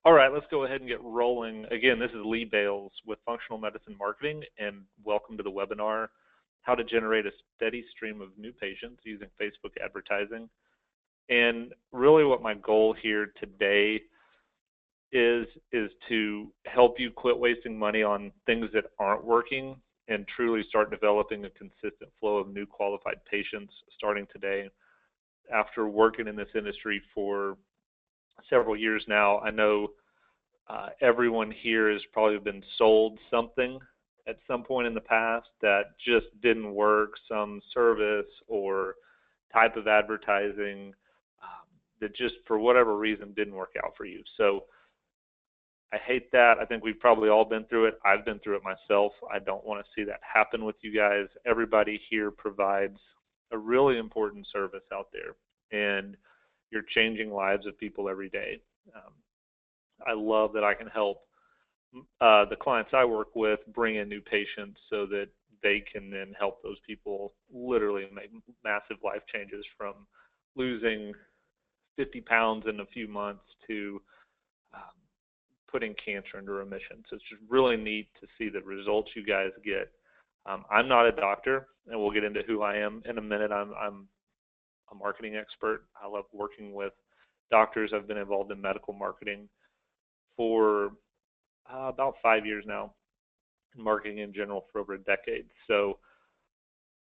All right, let's go ahead and get rolling. Again, this is Lee Bales with Functional Medicine Marketing, and welcome to the webinar, How to Generate a Steady Stream of New Patients Using Facebook Advertising. And really what my goal here today is to help you quit wasting money on things that aren't working and truly start developing a consistent flow of new qualified patients starting today. After working in this industry for several years now, I know everyone here has probably been sold something at some point in the past that just didn't work, some service or type of advertising that just for whatever reason didn't work out for you. So I hate that. I think we've probably all been through it. I've been through it myself. I don't want to see that happen with you guys. Everybody here provides a really important service out there, and you're changing lives of people every day. I love that I can help the clients I work with bring in new patients so that they can then help those people literally make massive life changes, from losing 50 pounds in a few months to putting cancer into remission. So it's just really neat to see the results you guys get. I'm not a doctor, and we'll get into who I am in a minute. I'm a marketing expert. I love working with doctors. I've been involved in medical marketing for about 5 years now, and marketing in general for over a decade. So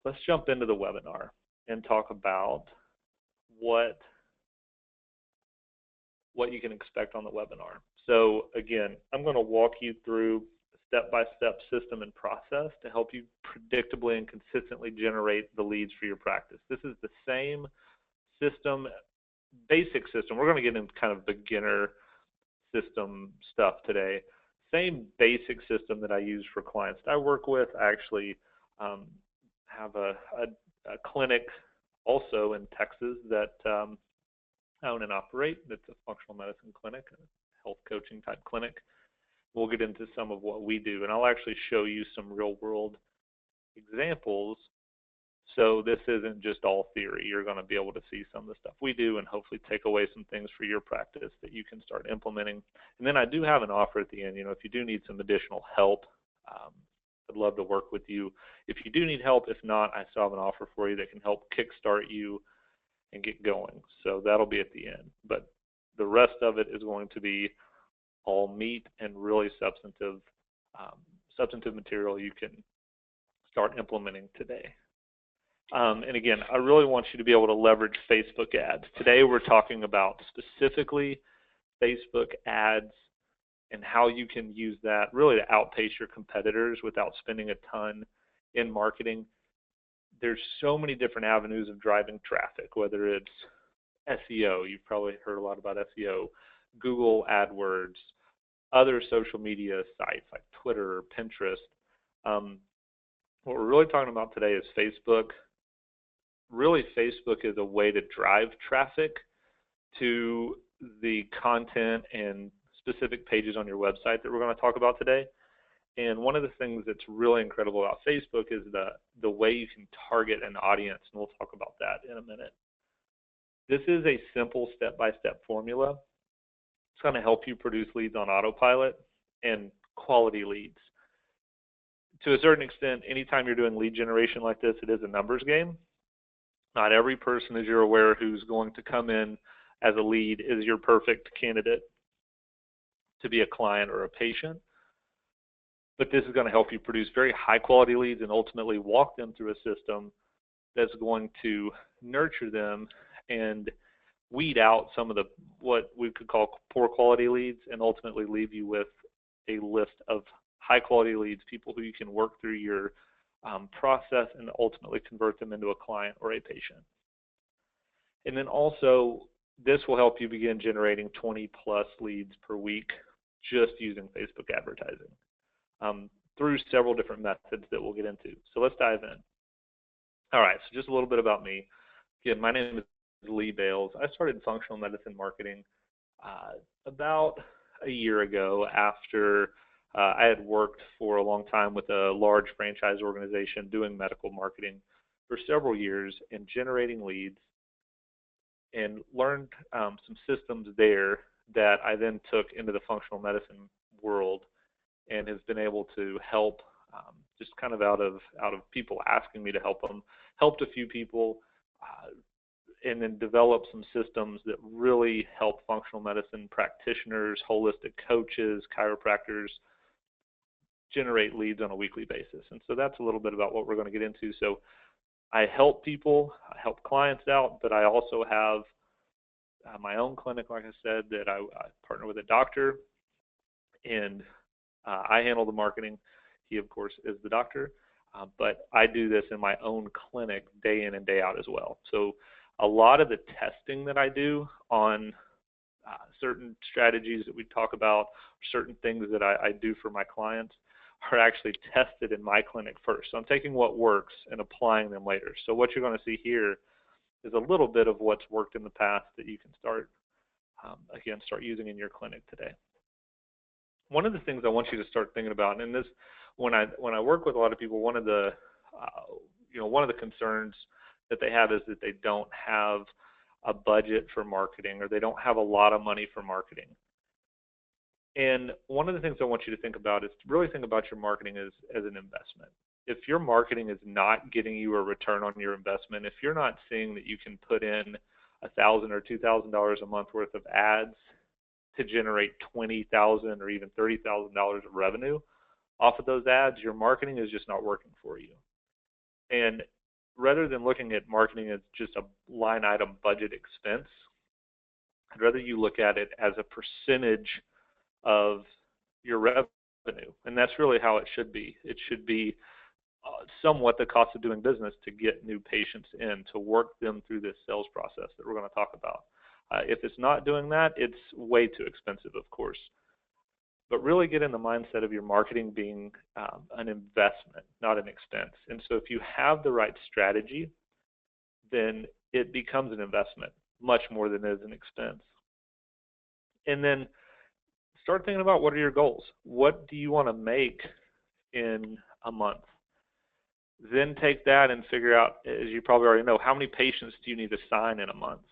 let's jump into the webinar and talk about what you can expect on the webinar. So again, I'm going to walk you through a step-by-step system and process to help you predictably and consistently generate the leads for your practice. This is the same system, basic system. We're going to get into kind of beginner system stuff today. Same basic system that I use for clients that I work with. I actually have a clinic also in Texas that I own and operate. It's a functional medicine clinic, a health coaching type clinic. We'll get into some of what we do, and I'll actually show you some real world examples. So this isn't just all theory. You're going to be able to see some of the stuff we do and hopefully take away some things for your practice that you can start implementing. And then I do have an offer at the end. You know, if you do need some additional help, I'd love to work with you. If you do need help, if not, I still have an offer for you that can help kickstart you and get going. So that'll be at the end. But the rest of it is going to be all meat and really substantive material you can start implementing today. And again, I really want you to be able to leverage Facebook ads. Today we're talking about specifically Facebook ads and how you can use that really to outpace your competitors without spending a ton in marketing. There's so many different avenues of driving traffic, whether it's SEO, you've probably heard a lot about SEO, Google AdWords, other social media sites like Twitter or Pinterest. What we're really talking about today is Facebook. Really, Facebook is a way to drive traffic to the content and specific pages on your website that we're going to talk about today. And one of the things that's really incredible about Facebook is the way you can target an audience, and we'll talk about that in a minute. This is a simple step-by-step formula. It's going to help you produce leads on autopilot and quality leads. To a certain extent, anytime you're doing lead generation like this, it is a numbers game. Not every person, as you're aware, who's going to come in as a lead is your perfect candidate to be a client or a patient. But this is going to help you produce very high quality leads and ultimately walk them through a system that's going to nurture them and weed out some of the what we could call poor quality leads and ultimately leave you with a list of high quality leads, people who you can work through your process and ultimately convert them into a client or a patient. And then also, this will help you begin generating 20 plus leads per week just using Facebook advertising through several different methods that we'll get into. So let's dive in. All right, so just a little bit about me. Again, my name is Lee Bales. I started functional medicine marketing about a year ago after I had worked for a long time with a large franchise organization doing medical marketing for several years and generating leads, and learned some systems there that I then took into the functional medicine world and has been able to help just kind of out of people asking me to help them, helped a few people, and then developed some systems that really help functional medicine practitioners, holistic coaches, chiropractors generate leads on a weekly basis. And so that's a little bit about what we're going to get into. So I help people, I help clients out, but I also have my own clinic, like I said, that I partner with a doctor, and I handle the marketing. He, of course, is the doctor, but I do this in my own clinic day in and day out as well. So a lot of the testing that I do on certain strategies that we talk about, certain things that I do for my clients, are actually tested in my clinic first. So I'm taking what works and applying them later. So what you're going to see here is a little bit of what's worked in the past that you can start using in your clinic today. One of the things I want you to start thinking about, and this, when I work with a lot of people, one of the concerns that they have is that they don't have a budget for marketing, or they don't have a lot of money for marketing. And one of the things I want you to think about is to really think about your marketing as an investment. If your marketing is not getting you a return on your investment, if you're not seeing that you can put in $1,000 or $2,000 a month worth of ads to generate $20,000 or even $30,000 of revenue off of those ads, your marketing is just not working for you. And rather than looking at marketing as just a line item budget expense, I'd rather you look at it as a percentage of your revenue. And that's really how it should be. It should be somewhat the cost of doing business to get new patients in, to work them through this sales process that we're going to talk about. If it's not doing that, it's way too expensive, of course. But really get in the mindset of your marketing being an investment, not an expense. And so if you have the right strategy, then it becomes an investment much more than it is an expense. And then start thinking about, what are your goals? What do you want to make in a month? Then take that and figure out, as you probably already know, how many patients do you need to sign in a month?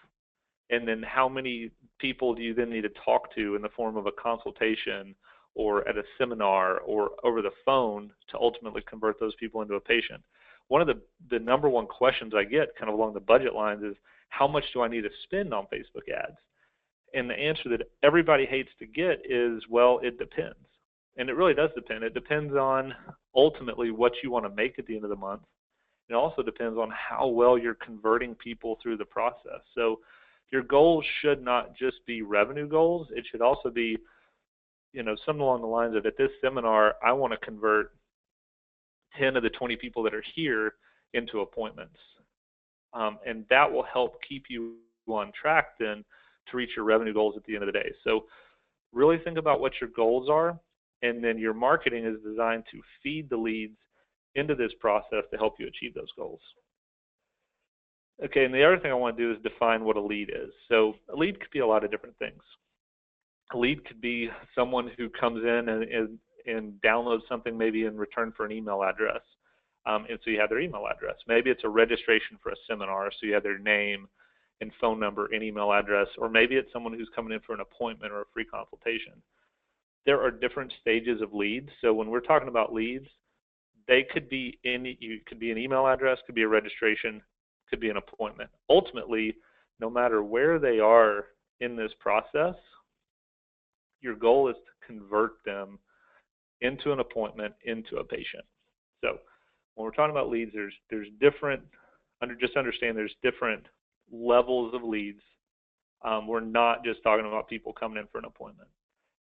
And then how many people do you then need to talk to in the form of a consultation or at a seminar or over the phone to ultimately convert those people into a patient? One of the number one questions I get kind of along the budget lines is, how much do I need to spend on Facebook ads? And the answer that everybody hates to get is, well, it depends. And it really does depend. It depends on ultimately what you want to make at the end of the month. It also depends on how well you're converting people through the process. So your goals should not just be revenue goals. It should also be, something along the lines of, at this seminar, I want to convert 10 of the 20 people that are here into appointments. And that will help keep you on track then to reach your revenue goals at the end of the day. So really think about what your goals are, and then your marketing is designed to feed the leads into this process to help you achieve those goals. Okay, and the other thing I want to do is define what a lead is. So a lead could be a lot of different things. A lead could be someone who comes in and downloads something maybe in return for an email address. And so you have their email address. Maybe it's a registration for a seminar, so you have their name and phone number and email address, or maybe it's someone who's coming in for an appointment or a free consultation. There are different stages of leads. So when we're talking about leads, they could be an email address, could be a registration, could be an appointment. Ultimately, no matter where they are in this process, your goal is to convert them into an appointment, into a patient. So when we're talking about leads, there's different, just understand there's different levels of leads. We're not just talking about people coming in for an appointment.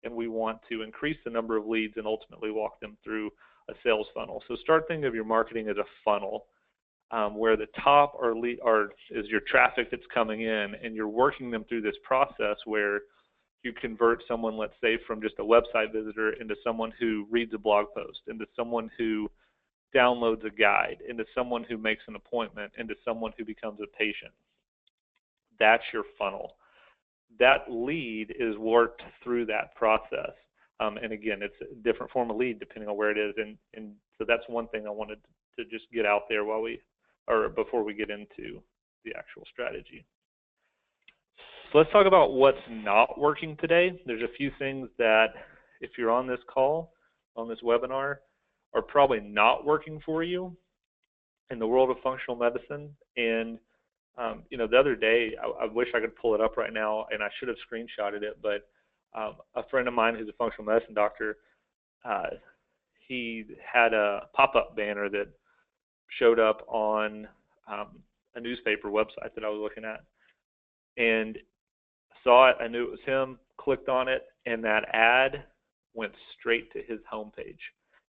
And we want to increase the number of leads and ultimately walk them through a sales funnel. So start thinking of your marketing as a funnel, where the top is your traffic that's coming in, and you're working them through this process where you convert someone, let's say, from just a website visitor into someone who reads a blog post, into someone who downloads a guide, into someone who makes an appointment, into someone who becomes a patient. That's your funnel. That lead is worked through that process. And again, it's a different form of lead depending on where it is. And so that's one thing I wanted to just get out there before we get into the actual strategy. So let's talk about what's not working today. There's a few things that, if you're on this call, on this webinar, are probably not working for you in the world of functional medicine. And the other day, I wish I could pull it up right now, and I should have screenshotted it, but a friend of mine who's a functional medicine doctor, he had a pop-up banner that showed up on a newspaper website that I was looking at, and saw it. I knew it was him, clicked on it, and that ad went straight to his homepage.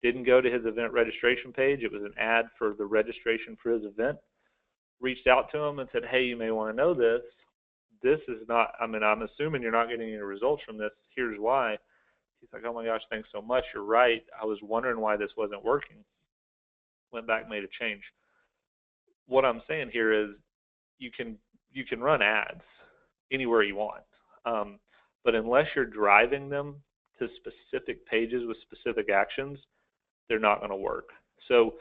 Didn't go to his event registration page. It was an ad for the registration for his event. Reached out to him and said, hey, you may want to know this. This is not, I'm assuming you're not getting any results from this. Here's why. He's like, oh my gosh, thanks so much. You're right. I was wondering why this wasn't working. Went back, made a change. What I'm saying here is you can run ads anywhere you want. But unless you're driving them to specific pages with specific actions, they're not going to work. So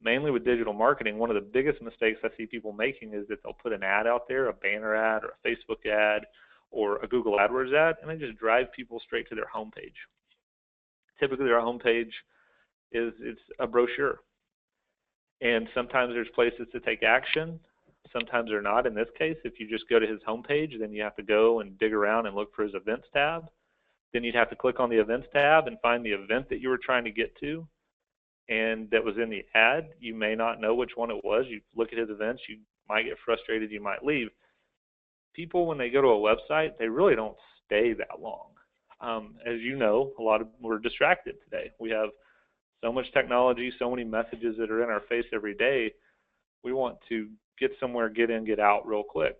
mainly with digital marketing, one of the biggest mistakes I see people making is that they'll put an ad out there, a banner ad or a Facebook ad or a Google AdWords ad, and they just drive people straight to their homepage. Typically their homepage it's a brochure. And sometimes there's places to take action. Sometimes they're not. In this case, if you just go to his homepage, then you have to go and dig around and look for his events tab. Then you'd have to click on the events tab and find the event that you were trying to get to and that was in the ad. You may not know which one it was. You look at his events, you might get frustrated, you might leave. People, when they go to a website, they really don't stay that long. As you know, we're distracted today. We have so much technology, so many messages that are in our face every day. We want to get somewhere, get in, get out real quick.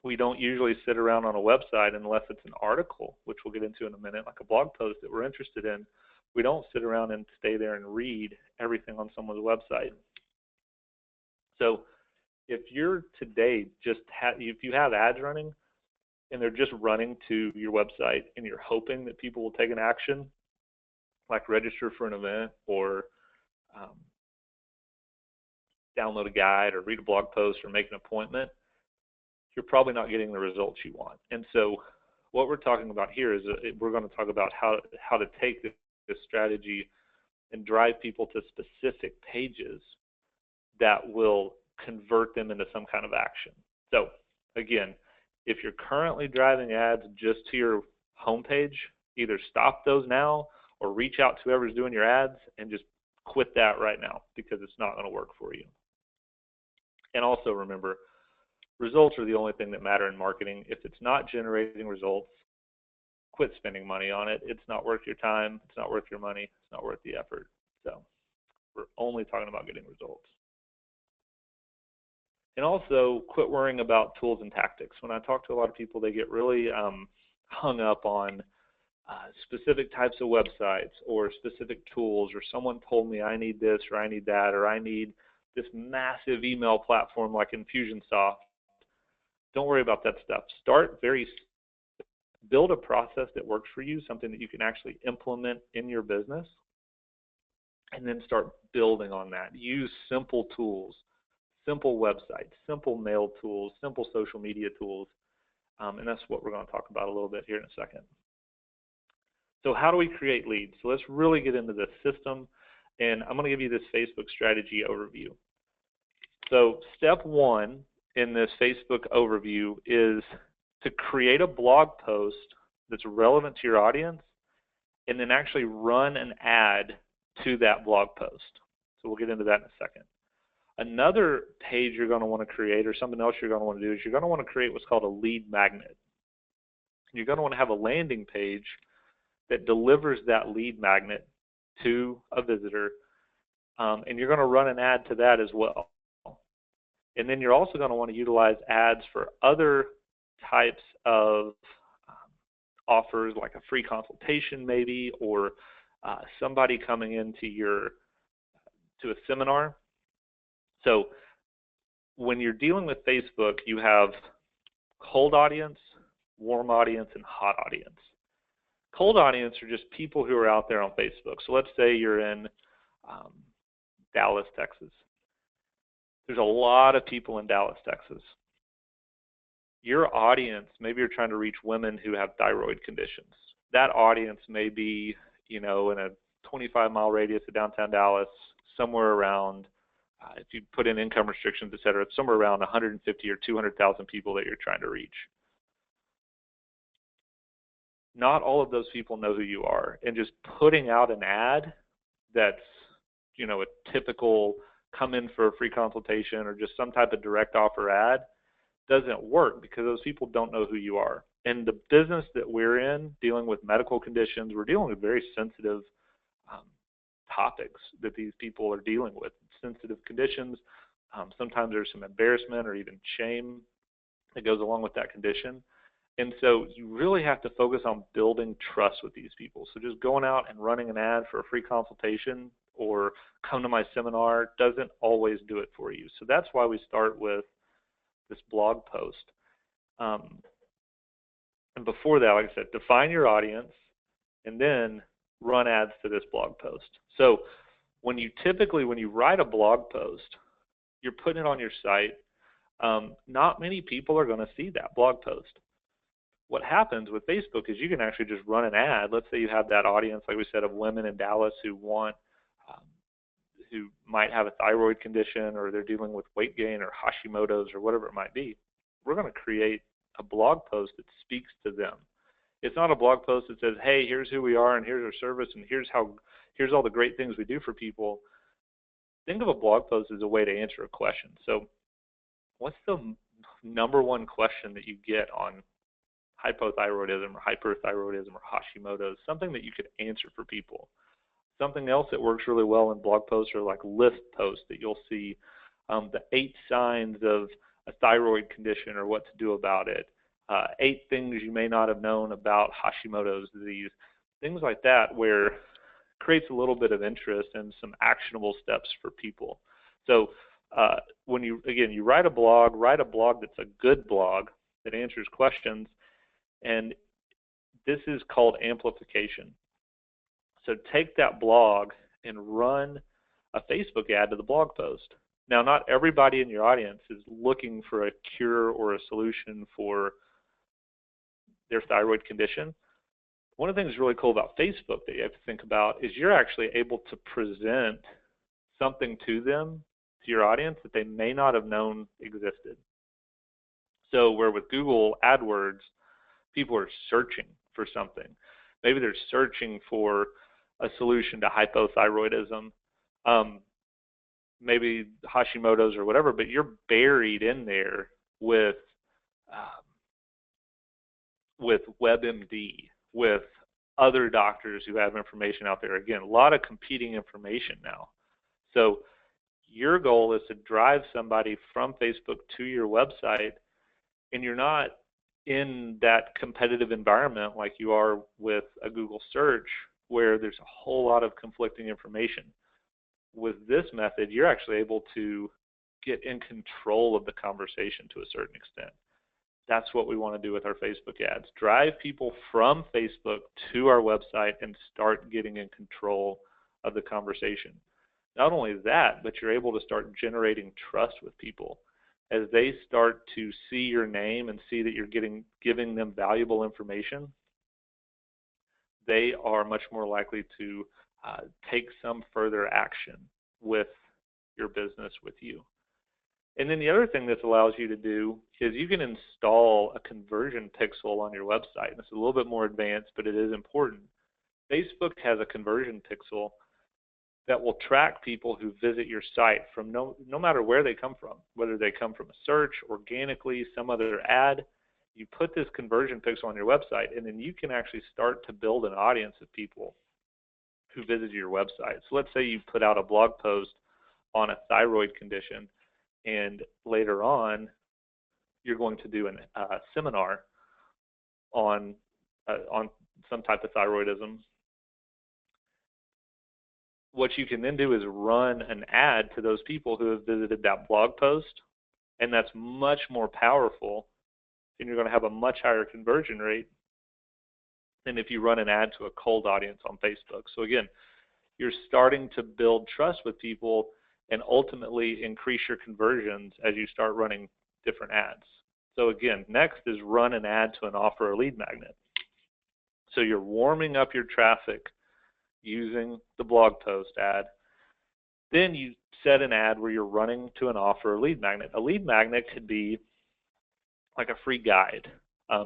We don't usually sit around on a website unless it's an article, which we'll get into in a minute, like a blog post that we're interested in. We don't sit around and stay there and read everything on someone's website. So if you're today if you have ads running and they're just running to your website and you're hoping that people will take an action, like register for an event or download a guide or read a blog post or make an appointment, you're probably not getting the results you want. And so what we're talking about here is we're going to talk about how to take this strategy and drive people to specific pages that will convert them into some kind of action. So again, if you're currently driving ads just to your homepage, either stop those now or reach out to whoever's doing your ads and just quit that right now because it's not going to work for you. And also remember, results are the only thing that matter in marketing. If it's not generating results, quit spending money on it. It's not worth your time. It's not worth your money. It's not worth the effort. So we're only talking about getting results. And also quit worrying about tools and tactics. When I talk to a lot of people, they get really hung up on specific types of websites or specific tools, or someone told me I need this or I need that, or I need this massive email platform like Infusionsoft. Don't worry about that stuff. Build a process that works for you, something that you can actually implement in your business, and then start building on that. Use simple tools, simple websites, simple mail tools, simple social media tools, and that's what we're going to talk about a little bit here in a second. So how do we create leads? So let's really get into this system, and I'm going to give you this Facebook strategy overview. So step one in this Facebook overview is to create a blog post that's relevant to your audience and then actually run an ad to that blog post. So we'll get into that in a second. Another page you're going to want to create, or something else you're going to want to do, is you're going to want to create what's called a lead magnet. You're going to want to have a landing page that delivers that lead magnet to a visitor, and you're going to run an ad to that as well. And then you're also going to want to utilize ads for other types of offers, like a free consultation maybe, or somebody coming into to a seminar. So when you're dealing with Facebook, you have cold audience, warm audience, and hot audience. Cold audience are just people who are out there on Facebook. So let's say you're in Dallas, Texas. There's a lot of people in Dallas, Texas. your audience, maybe you're trying to reach women who have thyroid conditions. That audience may be, in a 25-mile radius of downtown Dallas, somewhere around, if you put in income restrictions, et cetera, it's somewhere around 150 or 200,000 people that you're trying to reach. Not all of those people know who you are, and just putting out an ad that's, a typical come in for a free consultation or just some type of direct offer ad doesn't work, because those people don't know who you are. And the business that we're in, dealing with medical conditions, we're dealing with very sensitive topics that these people are dealing with, sensitive conditions. Sometimes there's some embarrassment or even shame that goes along with that condition. And so you really have to focus on building trust with these people. So just going out and running an ad for a free consultation or come to my seminar doesn't always do it for you. So that's why we start with this blog post. And before that, like I said, define your audience and then run ads to this blog post. So when you write a blog post, you're putting it on your site. Not many people are going to see that blog post. What happens with Facebook is you can actually just run an ad. Let's say you have that audience, like we said, of women in Dallas who might have a thyroid condition, or they're dealing with weight gain or Hashimoto's or whatever it might be. We're going to create a blog post that speaks to them. It's not a blog post that says, hey, here's who we are and here's our service and here's all the great things we do for people. Think of a blog post as a way to answer a question. So what's the number one question that you get on hypothyroidism or hyperthyroidism or Hashimoto's? Something that you could answer for people. Something else that works really well in blog posts are like list posts that you'll see, the 8 signs of a thyroid condition or what to do about it, 8 things you may not have known about Hashimoto's disease, things like that, where it creates a little bit of interest and some actionable steps for people. So when you write a blog that's a good blog that answers questions, and this is called amplification. So take that blog and run a Facebook ad to the blog post. Now, not everybody in your audience is looking for a cure or a solution for their thyroid condition. One of the things really cool about Facebook that you have to think about is you're actually able to present something to them, to your audience, that they may not have known existed. So where with Google AdWords, people are searching for something. Maybe they're searching for a solution to hypothyroidism, maybe Hashimoto's or whatever, but you're buried in there with WebMD, with other doctors who have information out there. Again, a lot of competing information now. So your goal is to drive somebody from Facebook to your website, and you're not in that competitive environment like you are with a Google search where there's a whole lot of conflicting information. With this method, you're actually able to get in control of the conversation to a certain extent. That's what we want to do with our Facebook ads. Drive people from Facebook to our website and start getting in control of the conversation. Not only that, but you're able to start generating trust with people. As they start to see your name and see that you're giving them valuable information, they are much more likely to take some further action with your business with you. And then the other thing this allows you to do is you can install a conversion pixel on your website. It's a little bit more advanced, but it is important. Facebook has a conversion pixel that will track people who visit your site from no matter where they come from, whether they come from a search, organically, some other ad. You put this conversion pixel on your website, and then you can actually start to build an audience of people who visit your website. So let's say you put out a blog post on a thyroid condition, and later on you're going to do a seminar on some type of thyroidism. What you can then do is run an ad to those people who have visited that blog post, and that's much more powerful, and you're going to have a much higher conversion rate than if you run an ad to a cold audience on Facebook. So again, you're starting to build trust with people and ultimately increase your conversions as you start running different ads. So again, next is run an ad to an offer or lead magnet. So you're warming up your traffic using the blog post ad. Then you set an ad where you're running to an offer or lead magnet. A lead magnet could be like a free guide.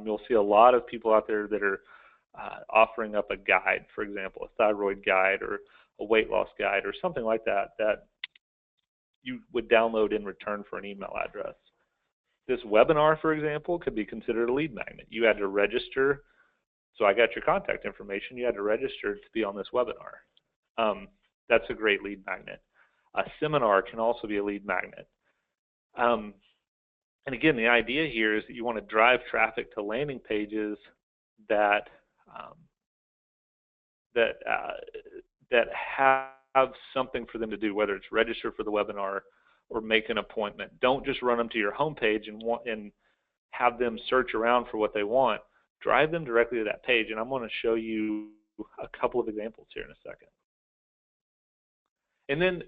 You'll see a lot of people out there that are offering up a guide, for example, a thyroid guide or a weight loss guide or something like that, that you would download in return for an email address. This webinar, for example, could be considered a lead magnet. You had to register. So I got your contact information. You had to register to be on this webinar. That's a great lead magnet. A seminar can also be a lead magnet. And again, the idea here is that you want to drive traffic to landing pages that that have something for them to do, whether it's register for the webinar or make an appointment. Don't just run them to your homepage and have them search around for what they want. Drive them directly to that page, and I'm going to show you a couple of examples here in a second. And then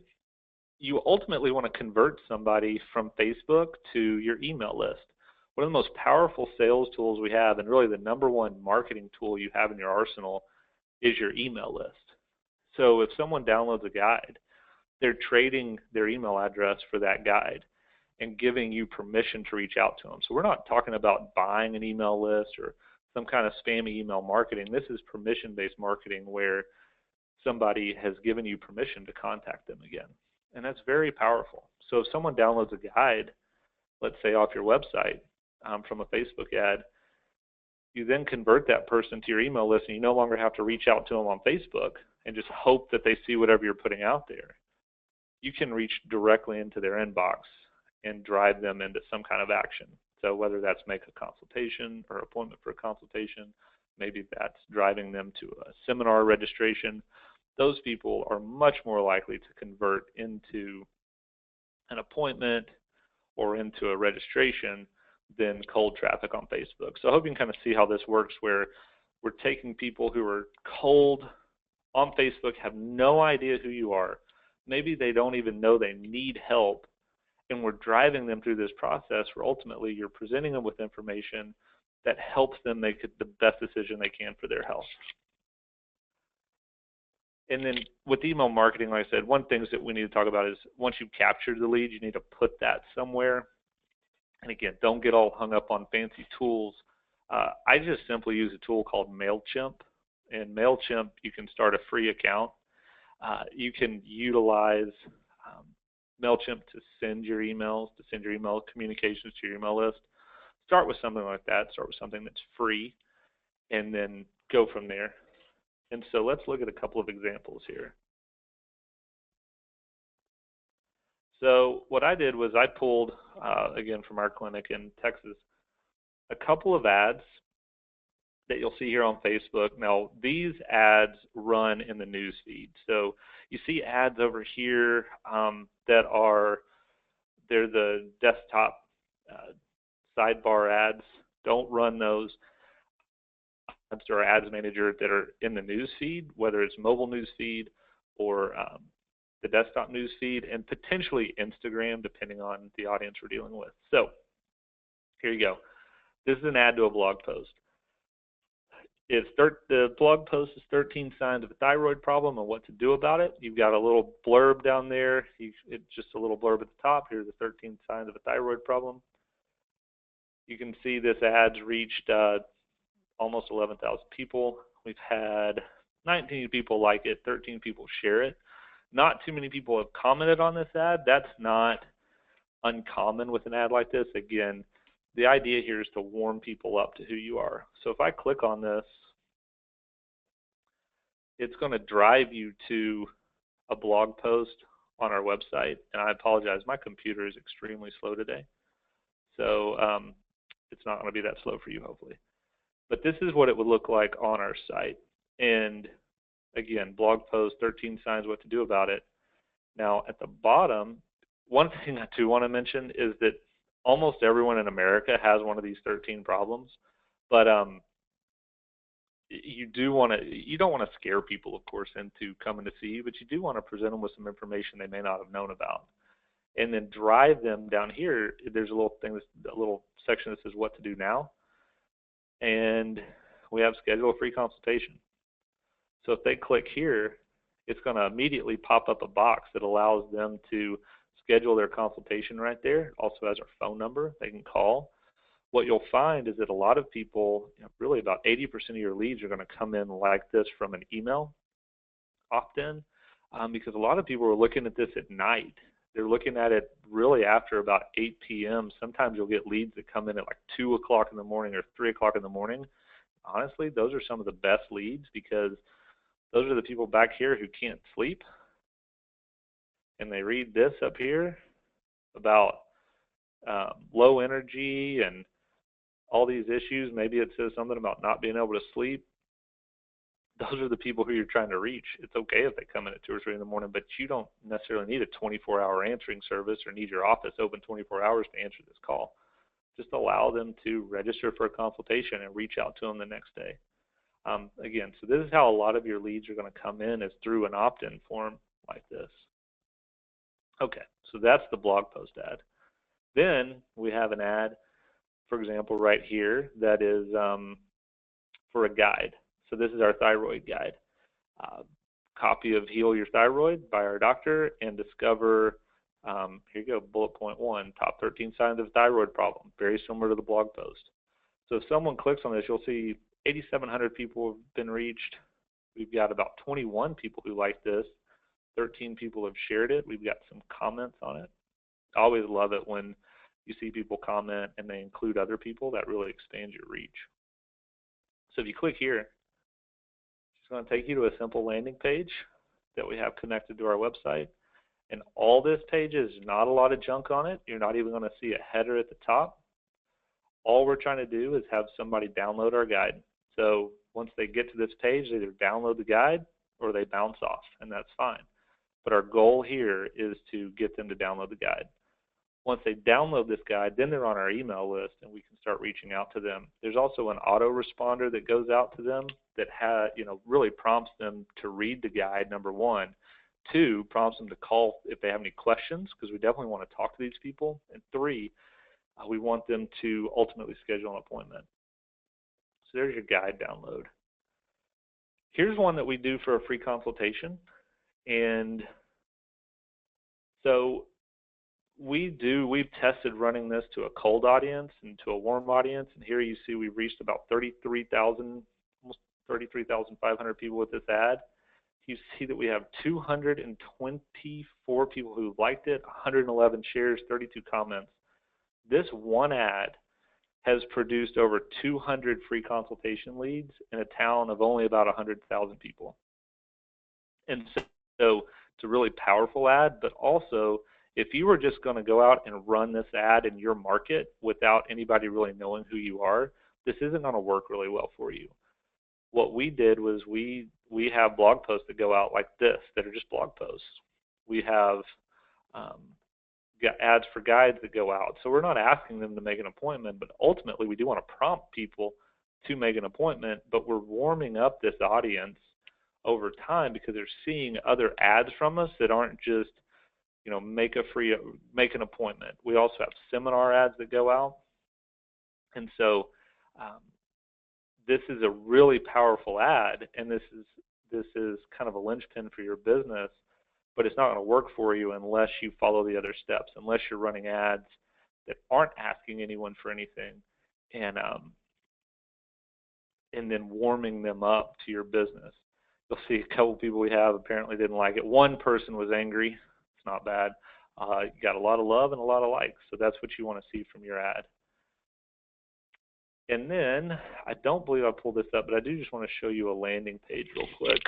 you ultimately want to convert somebody from Facebook to your email list. One of the most powerful sales tools we have, and really the #1 marketing tool you have in your arsenal, is your email list. So if someone downloads a guide, they're trading their email address for that guide and giving you permission to reach out to them. So we're not talking about buying an email list or some kind of spammy email marketing. This is permission-based marketing where somebody has given you permission to contact them again. And that's very powerful. So if someone downloads a guide, let's say off your website from a Facebook ad, you then convert that person to your email list, and you no longer have to reach out to them on Facebook and just hope that they see whatever you're putting out there. You can reach directly into their inbox and drive them into some kind of action. So whether that's make a consultation or appointment for a consultation, maybe that's driving them to a seminar registration, those people are much more likely to convert into an appointment or into a registration than cold traffic on Facebook. So I hope you can kind of see how this works, where we're taking people who are cold on Facebook, have no idea who you are. Maybe they don't even know they need help, and we're driving them through this process where ultimately you're presenting them with information that helps them make the best decision they can for their health. And then with email marketing, like I said, one thing that we need to talk about is once you've captured the lead, you need to put that somewhere. And again, don't get all hung up on fancy tools. I just simply use a tool called MailChimp. In MailChimp, you can start a free account. You can utilize MailChimp to send your emails, to send your email communications to your email list. Start with something like that. Start with something that's free, and then go from there. And so let's look at a couple of examples here. So what I did was I pulled, again, from our clinic in Texas, a couple of ads that you'll see here on Facebook. Now, these ads run in the news feed. So you see ads over here that are, they're the desktop sidebar ads. Don't run those. Or ads manager that are in the news feed, whether it's mobile news feed or the desktop news feed, and potentially Instagram, depending on the audience we're dealing with. So here you go. This is an ad to a blog post. The blog post is 13 signs of a thyroid problem and what to do about it. You've got a little blurb down there. It's just a little blurb at the top. Here's the 13 signs of a thyroid problem. You can see this ad's reached almost 11,000 people. We've had 19 people like it, 13 people share it. Not too many people have commented on this ad. That's not uncommon with an ad like this. Again, the idea here is to warm people up to who you are. So if I click on this, it's going to drive you to a blog post on our website. And I apologize, my computer is extremely slow today. So it's not going to be that slow for you, hopefully. But this is what it would look like on our site. And again, blog post, 13 signs what to do about it. Now at the bottom, one thing I do want to mention is that almost everyone in America has one of these 13 problems. But you don't want to scare people, of course, into coming to see you, but you do want to present them with some information they may not have known about. and then drive them down here. There's a little thing, a little section that says what to do now, and we have schedule a free consultation. So if they click here, it's going to immediately pop up a box that allows them to schedule their consultation right there. It also has our phone number they can call. What you'll find is that a lot of people, really about 80% of your leads are going to come in like this from an email opt-in, because a lot of people are looking at this at night. They're looking at it really after about 8 p.m. Sometimes you'll get leads that come in at like 2 o'clock in the morning or 3 o'clock in the morning. Honestly, those are some of the best leads, because those are the people back here who can't sleep, and they read this up here about low energy and all these issues. Maybe it says something about not being able to sleep. Those are the people who you're trying to reach. It's okay if they come in at 2 or 3 in the morning, but you don't necessarily need a 24-hour answering service or need your office open 24 hours to answer this call. Just allow them to register for a consultation and reach out to them the next day. Again, so this is how a lot of your leads are going to come in, is through an opt-in form like this. Okay, so that's the blog post ad. Then we have an ad, for example, right here that is for a guide. So this is our thyroid guide. Copy of Heal Your Thyroid by our doctor, and discover, here you go, bullet point 1, top 13 signs of thyroid problem, very similar to the blog post. So if someone clicks on this, you'll see 8,700 people have been reached. We've got about 21 people who like this. 13 people have shared it. We've got some comments on it. I always love it when you see people comment and they include other people. That really expands your reach. So if you click here, it's going to take you to a simple landing page that we have connected to our website. And all this page is not a lot of junk on it. You're not even going to see a header at the top. All we're trying to do is have somebody download our guide. So once they get to this page, they either download the guide or they bounce off, and that's fine. But our goal here is to get them to download the guide. Once they download this guide, then they're on our email list, and we can start reaching out to them. There's also an autoresponder that goes out to them that really prompts them to read the guide, number 1. 2, prompts them to call if they have any questions, because we definitely want to talk to these people. And 3, we want them to ultimately schedule an appointment. So there's your guide download. Here's one that we do for a free consultation. And so we've tested running this to a cold audience and to a warm audience. And here you see we've reached about 33,000, almost 33,500 people with this ad. You see that we have 224 people who liked it, 111 shares, 32 comments. This one ad has produced over 200 free consultation leads in a town of only about 100,000 people. And so it's a really powerful ad, but also if you were just going to go out and run this ad in your market without anybody really knowing who you are, this isn't going to work really well for you. What we did was we have blog posts that go out like this that are just blog posts. We have ads for guides that go out. So we're not asking them to make an appointment, but ultimately we do want to prompt people to make an appointment, but we're warming up this audience over time because they're seeing other ads from us that aren't just, make an appointment. We also have seminar ads that go out. And so this is a really powerful ad, and this is kind of a linchpin for your business, but it's not going to work for you unless you follow the other steps, unless you're running ads that aren't asking anyone for anything, and then warming them up to your business. You'll see a couple people we have apparently didn't like it. One person was angry. It's not bad. You got a lot of love and a lot of likes, so that's what you want to see from your ad. And then, I don't believe I pulled this up, but I do just want to show you a landing page real quick.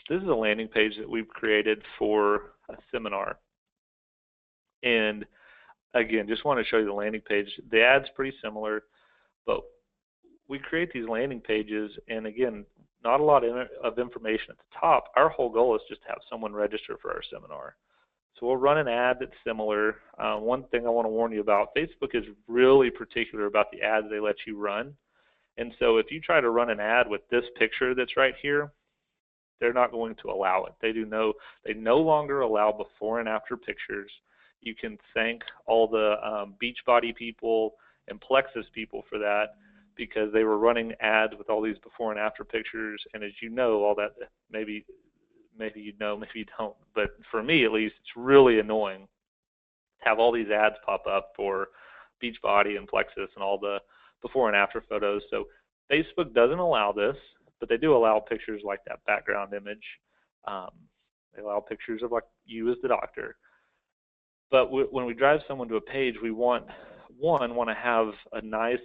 This is a landing page that we've created for a seminar. And again, just want to show you the landing page. The ad's pretty similar, but we create these landing pages, and again, not a lot of information at the top. Our whole goal is just to have someone register for our seminar. So we'll run an ad that's similar. One thing I want to warn you about, Facebook is really particular about the ads they let you run. And so if you try to run an ad with this picture that's right here, They're not going to allow it. They no longer allow before and after pictures. You can thank all the Beachbody people and Plexus people for that, because they were running ads with all these before and after pictures. And as you know, all that, maybe you know, maybe you don't, but for me at least, it's really annoying to have all these ads pop up for Beachbody and Plexus and all the before and after photos. So Facebook doesn't allow this, but they do allow pictures like that background image. They allow pictures of like you as the doctor. But when we drive someone to a page, we want to have a nice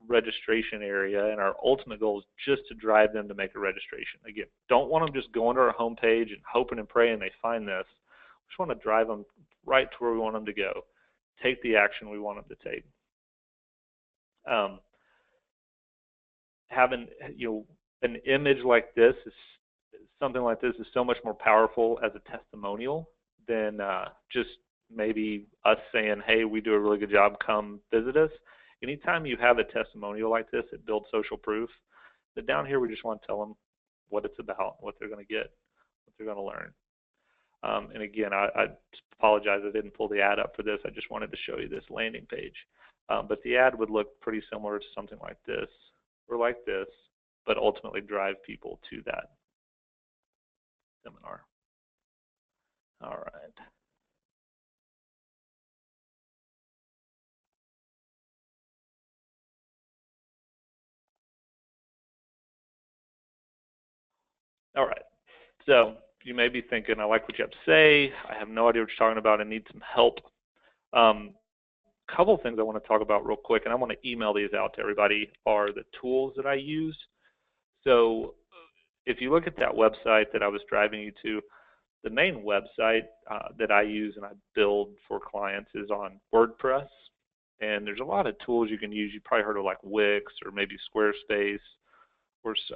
registration area, and our ultimate goal is just to drive them to make a registration. Again, don't want them just going to our homepage and hoping and praying they find this. We just want to drive them right to where we want them to go, take the action we want them to take. Having an image like this is something like this is so much more powerful as a testimonial than just maybe us saying, hey, we do a really good job, come visit us. Anytime you have a testimonial like this, it builds social proof. But down here, we just want to tell them what it's about, what they're going to get, what they're going to learn. And again, I apologize, I didn't pull the ad up for this. I just wanted to show you this landing page. But the ad would look pretty similar to something like this or like this, but ultimately drive people to that seminar. All right. All right. So you may be thinking, I like what you have to say. I have no idea what you're talking about. I need some help. Couple things I want to talk about real quick, and I want to email these out to everybody, are the tools that I use. So if you look at that website that I was driving you to, the main website that I use and I build for clients is on WordPress. And there's a lot of tools you can use. You probably heard of like Wix or maybe Squarespace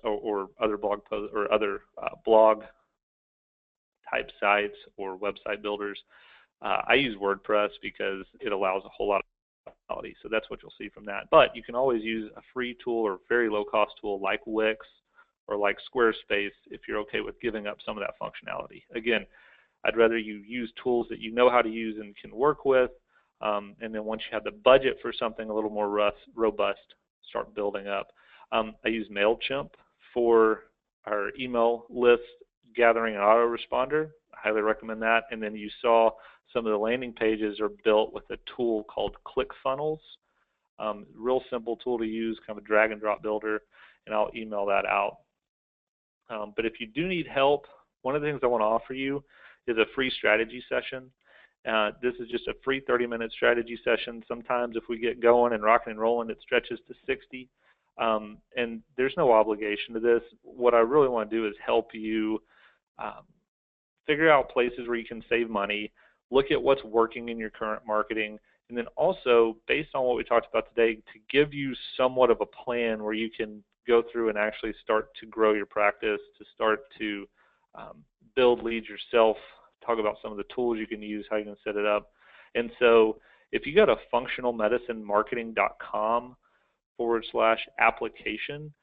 or other blog posts or other blog type sites or website builders. I use WordPress because it allows a whole lot of functionality. So that's what you'll see from that. But you can always use a free tool or very low cost tool like Wix or like Squarespace if you're okay with giving up some of that functionality. Again, I'd rather you use tools that you know how to use and can work with. And then once you have the budget for something a little more robust, start building up. I use MailChimp for our email list gathering and autoresponder. I highly recommend that. And then you saw some of the landing pages are built with a tool called ClickFunnels. Real simple tool to use, kind of a drag and drop builder, and I'll email that out. But if you do need help, one of the things I want to offer you is a free strategy session. This is just a free 30-minute strategy session. Sometimes if we get going and rocking and rolling, it stretches to 60. And there's no obligation to this. What I really want to do is help you figure out places where you can save money, look at what's working in your current marketing, and then also, based on what we talked about today, to give you somewhat of a plan where you can go through and actually start to grow your practice, to start to build leads yourself, talk about some of the tools you can use, how you can set it up. And so if you go to functionalmedicinemarketing.com/application,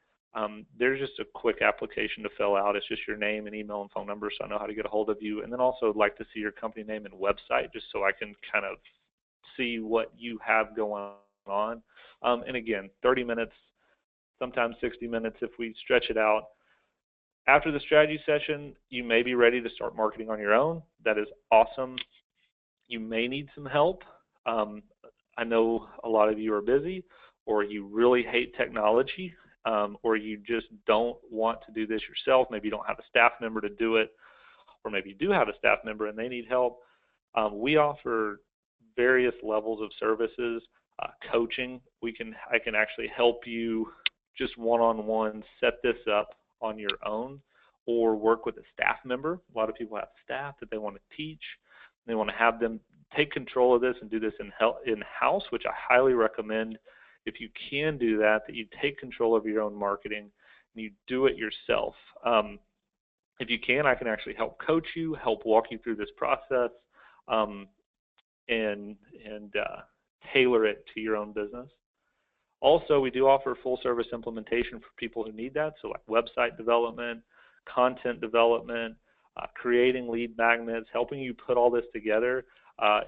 there's just a quick application to fill out. It's just your name and email and phone number, so I know how to get a hold of you. And then also I'd like to see your company name and website, just so I can kind of see what you have going on. And again, 30 minutes, sometimes 60 minutes if we stretch it out. After the strategy session, you may be ready to start marketing on your own. That is awesome. You may need some help. I know a lot of you are busy, or you really hate technology, or you just don't want to do this yourself. Maybe you don't have a staff member to do it, or maybe you do have a staff member and they need help. We offer various levels of services, coaching. I can actually help you just one-on-one set this up on your own, or work with a staff member. A lot of people have staff that they want to teach. They want to have them take control of this and do this in-house, which I highly recommend. If you can do that, that you take control of your own marketing and you do it yourself. If you can, I can actually help coach you, help walk you through this process, and tailor it to your own business. Also, we do offer full service implementation for people who need that, so like website development, content development, creating lead magnets, helping you put all this together.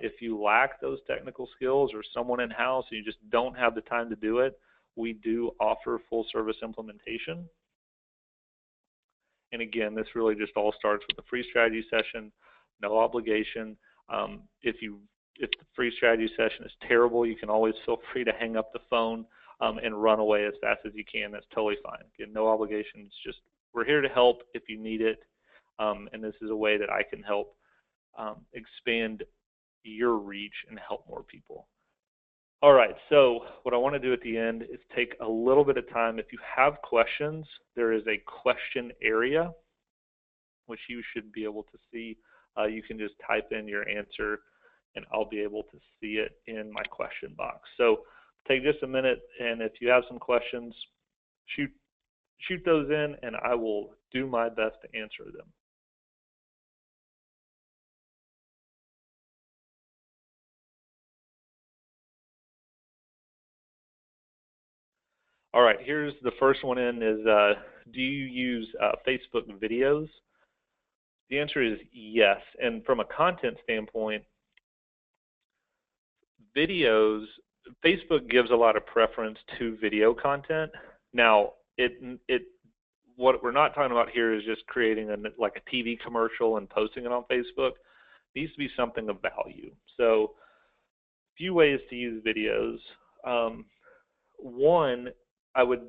If you lack those technical skills or someone in-house and you just don't have the time to do it, we do offer full service implementation. And again, this really just all starts with a free strategy session, no obligation. If the free strategy session is terrible, you can always feel free to hang up the phone and run away as fast as you can. That's totally fine. Again, no obligation. It's just we're here to help if you need it, and this is a way that I can help expand your reach and help more people. All right, so what I want to do at the end is take a little bit of time. If you have questions, there is a question area, which you should be able to see. You can just type in your answer, and I'll be able to see it in my question box. So take just a minute, and if you have some questions, shoot those in, and I will do my best to answer them. All right, here's the first one in is, do you use Facebook videos? The answer is yes, and from a content standpoint, videos, Facebook gives a lot of preference to video content. Now, what we're not talking about here is just creating like a TV commercial and posting it on Facebook. It needs to be something of value. So, a few ways to use videos. One, I would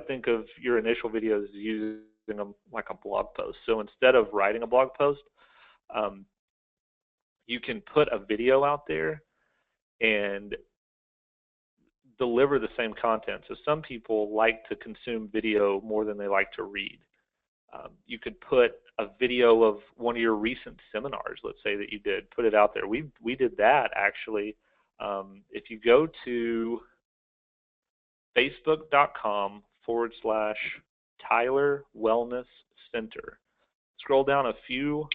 think of your initial videos as using them like a blog post. So instead of writing a blog post, you can put a video out there and deliver the same content. So some people like to consume video more than they like to read. You could put a video of one of your recent seminars, let's say that you did, put it out there. We did that actually. If you go to facebook.com/Tyler Wellness Center. Scroll down a few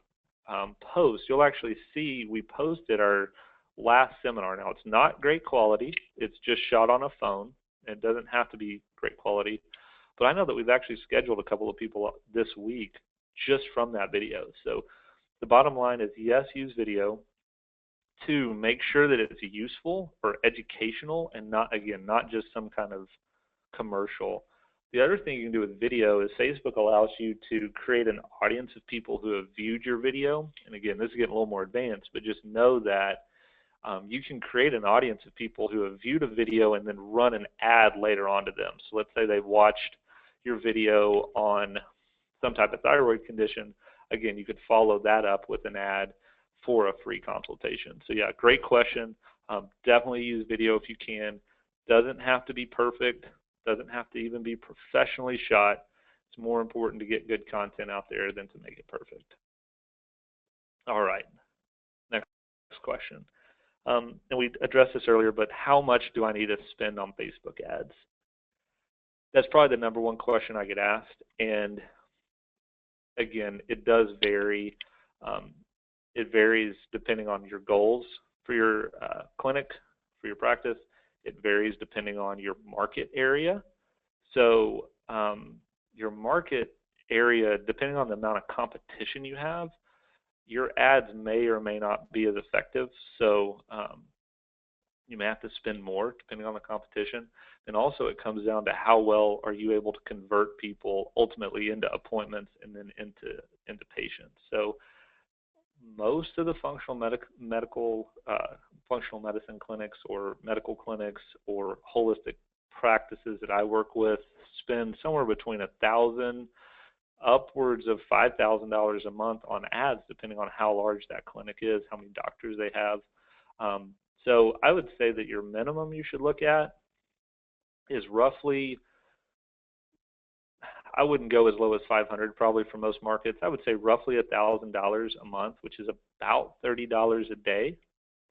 posts. You'll actually see we posted our last seminar. Now, it's not great quality. It's just shot on a phone. It doesn't have to be great quality. But I know that we've actually scheduled a couple of people this week just from that video. So the bottom line is, yes, use video. 2, make sure that it's useful or educational and not just some kind of commercial. The other thing you can do with video is Facebook allows you to create an audience of people who have viewed your video. And again, this is getting a little more advanced, but just know that you can create an audience of people who have viewed a video and then run an ad later on to them. So let's say they've watched your video on some type of thyroid condition. Again, you could follow that up with an ad for a free consultation. So yeah, great question. Definitely use video if you can. Doesn't have to be perfect. Doesn't have to even be professionally shot. It's more important to get good content out there than to make it perfect. All right, next question. And we addressed this earlier, but how much do I need to spend on Facebook ads? That's probably the number one question I get asked. And again, it does vary. It varies depending on your goals for your clinic, for your practice. It varies depending on your market area. So your market area, depending on the amount of competition you have, your ads may or may not be as effective. So you may have to spend more depending on the competition. And also it comes down to how well are you able to convert people ultimately into appointments and then into patients. So most of the functional medicine clinics or medical clinics or holistic practices that I work with spend somewhere between $1,000 upwards of $5,000 a month on ads, depending on how large that clinic is, how many doctors they have. So I would say that your minimum you should look at is roughly, I wouldn't go as low as 500 probably for most markets. I would say roughly $1,000 a month, which is about $30 a day,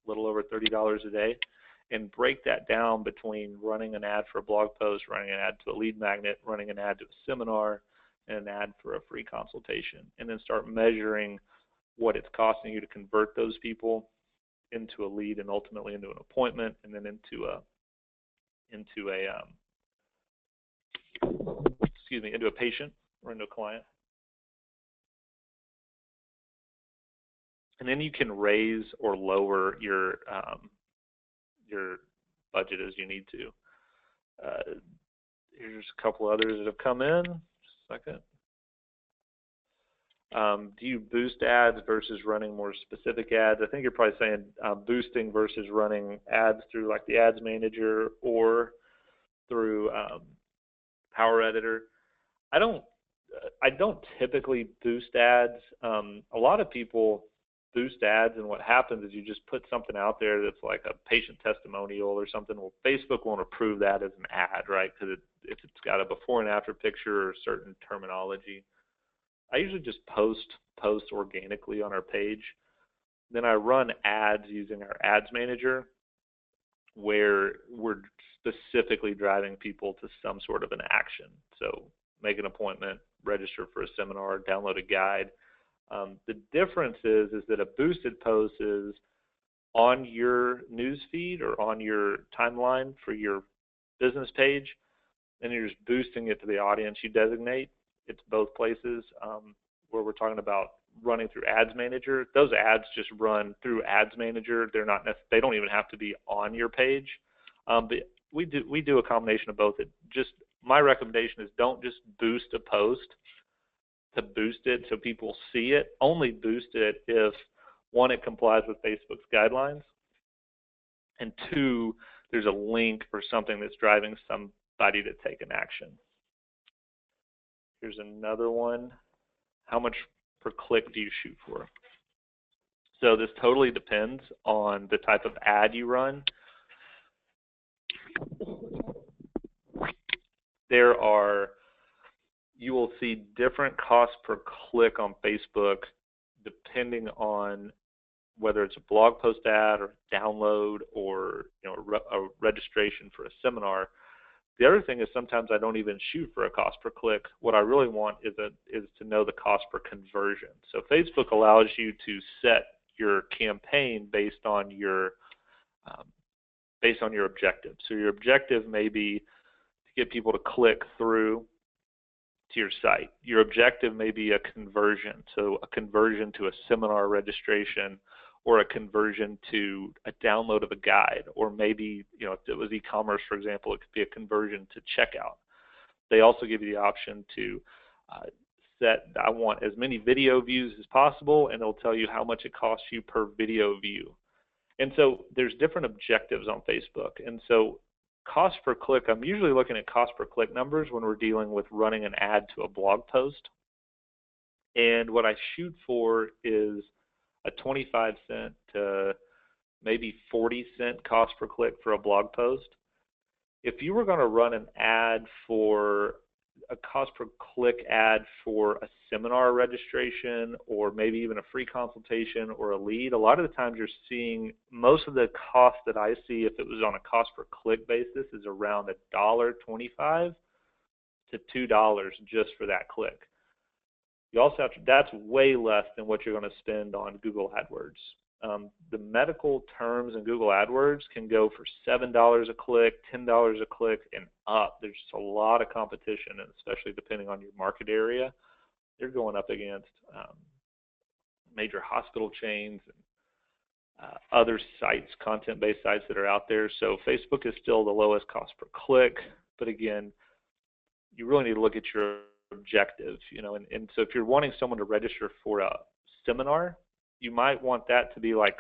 a little over $30 a day, and break that down between running an ad for a blog post, running an ad to a lead magnet, running an ad to a seminar, and an ad for a free consultation, and then start measuring what it's costing you to convert those people into a lead and ultimately into an appointment and then into a patient or into a client. And then you can raise or lower your budget as you need to. Here's a couple others that have come in. Just a second. Do you boost ads versus running more specific ads? I think you're probably saying boosting versus running ads through like the Ads Manager or through Power Editor. I don't typically boost ads. A lot of people boost ads, and what happens is you just put something out there that's like a patient testimonial or something. Well, Facebook won't approve that as an ad, right? Because if it's got a before and after picture or certain terminology. I usually just post organically on our page. Then I run ads using our Ads Manager, where we're specifically driving people to some sort of an action. So make an appointment, register for a seminar, download a guide. The difference is that a boosted post is on your news feed or on your timeline for your business page, and you're just boosting it to the audience you designate. It's both places. Where we're talking about running through Ads Manager, those ads just run through Ads Manager. They don't even have to be on your page. But we do a combination of both. My recommendation is don't just boost a post to boost it so people see it. Only boost it if, one, it complies with Facebook's guidelines, and two, there's a link or something that's driving somebody to take an action. Here's another one. How much per click do you shoot for? So this totally depends on the type of ad you run. You will see different costs per click on Facebook depending on whether it's a blog post ad or download or a registration for a seminar. The other thing is sometimes I don't even shoot for a cost per click. What I really want is to know the cost per conversion. So Facebook allows you to set your campaign based on your objective. So your objective may be to get people to click through to your site. Your objective may be a conversion, so a conversion to a seminar registration, or a conversion to a download of a guide, or maybe, if it was e-commerce, for example, it could be a conversion to checkout. They also give you the option to set, I want as many video views as possible, and it'll tell you how much it costs you per video view. And so there's different objectives on Facebook. And so cost per click, I'm usually looking at cost per click numbers when we're dealing with running an ad to a blog post. And what I shoot for is a 25-cent to maybe 40-cent cost per click for a blog post. If you were going to run an ad for a cost per click ad for a seminar registration, or maybe even a free consultation or a lead, a lot of the times you're seeing most of the cost that I see, if it was on a cost per click basis, is around $1.25 to $2 just for that click. You also have to, that's way less than what you're going to spend on Google AdWords. The medical terms in Google AdWords can go for $7 a click, $10 a click, and up. There's just a lot of competition, and especially depending on your market area. They're going up against major hospital chains and other sites, content-based sites that are out there. So Facebook is still the lowest cost per click, but again, you really need to look at your objective, and so if you're wanting someone to register for a seminar, you might want that to be like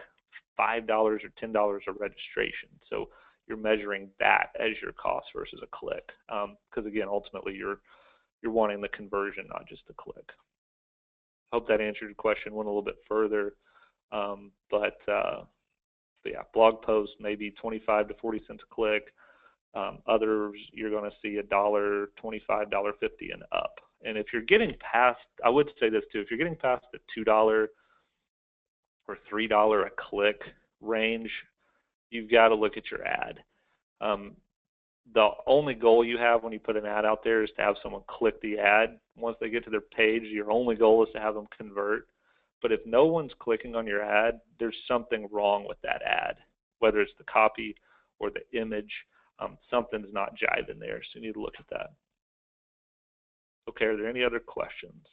$5 or $10 a registration. So you're measuring that as your cost versus a click, because again, ultimately you're wanting the conversion, not just the click. Hope that answered your question. Went a little bit further, but yeah, blog posts maybe 25 to 40 cents a click. Others, you're going to see $1.25, $1.50 and up. And if you're getting past, I would say this too, if you're getting past the $2 or $3 a click range, you've got to look at your ad. The only goal you have when you put an ad out there is to have someone click the ad. Once they get to their page, your only goal is to have them convert. But if no one's clicking on your ad, there's something wrong with that ad, whether it's the copy or the image. Something's not jiving there, so you need to look at that. Okay, are there any other questions?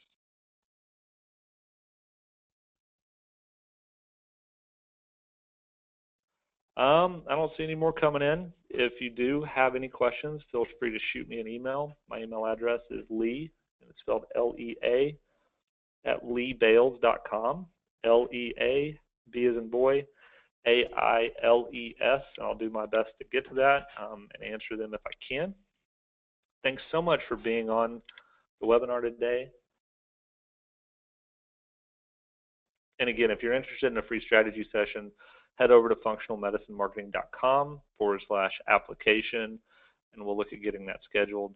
I don't see any more coming in. If you do have any questions, feel free to shoot me an email. My email address is Lee, and it's spelled L-E-A, at leabailes.com. L-E-A, B as in boy, A-I-L-E-S. I'll do my best to get to that and answer them if I can. Thanks so much for being on the webinar today. And again, if you're interested in a free strategy session, head over to functionalmedicinemarketing.com/application, and we'll look at getting that scheduled.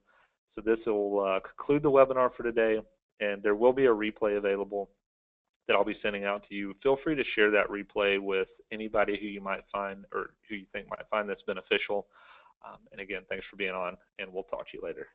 So this will conclude the webinar for today, and there will be a replay available that I'll be sending out to you. Feel free to share that replay with anybody who you might find or who you think might find this beneficial. And again, thanks for being on, and we'll talk to you later.